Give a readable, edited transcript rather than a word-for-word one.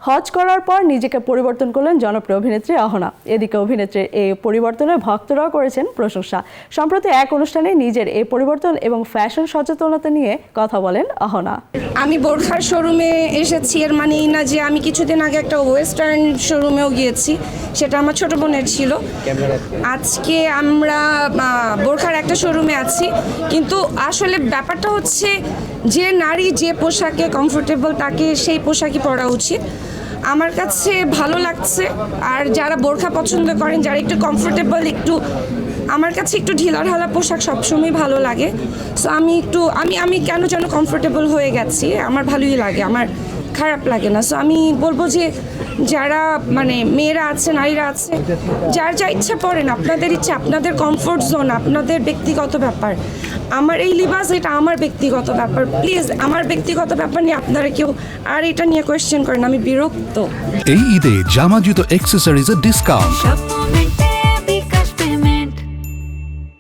হজ করার পর নিজেকে পরিবর্তন করলেন জনপ্রিয় অভিনেত্রী অহনা। এদিকে অভিনেত্রীর এই পরিবর্তনে ভক্তরাও করেছেন প্রশংসা। সম্প্রতি এক অনুষ্ঠানে নিজের এই পরিবর্তন এবং ফ্যাশন সচেতনতা নিয়ে কথা বলেন অহনা। আমি বোরখার শোরুমে এসেছি, এর মানে এই না যে আমি কিছুদিন আগে একটা ওয়েস্টার্ন শোরুমেও গিয়েছি, সেটা আমার ছোট বোনের ছিল। আজকে আমরা বোরখার একটা শোরুমে আছি, কিন্তু আসলে ব্যাপারটা হচ্ছে যে নারী যে পোশাকে কমফোর্টেবল তাকে সেই পোশাকই পরা উচিত। আমার কাছে ভালো লাগছে। আর যারা বোরখা পছন্দ করেন, যারা একটু কমফোর্টেবল, আমার কাছে একটু ঢিলাঢালা পোশাক সবসময় ভালো লাগে। সো আমি কেন যেন কমফোর্টেবল হয়ে গেছি, আমার ভালোই লাগে, আমার খারাপ লাগে না। সো আমি বলবো যে যারা মেয়েরা আছে, নারীরা আছে, যার যা ইচ্ছা পড়েন, আপনাদের ইচ্ছা, আপনাদের কমফোর্ট জোন, আপনাদের ব্যক্তিগত ব্যাপার। আমার এই লিবাস, এটা আমার ব্যক্তিগত ব্যাপার। প্লিজ আমার ব্যক্তিগত ব্যাপার নিয়ে আপনারা কেউ আর এটা নিয়ে কোয়েশ্চেন করেন, আমি বিরক্ত। এই ঈদে জামা জুতো অ্যাক্সেসরিজের ডিসকাউন্ট।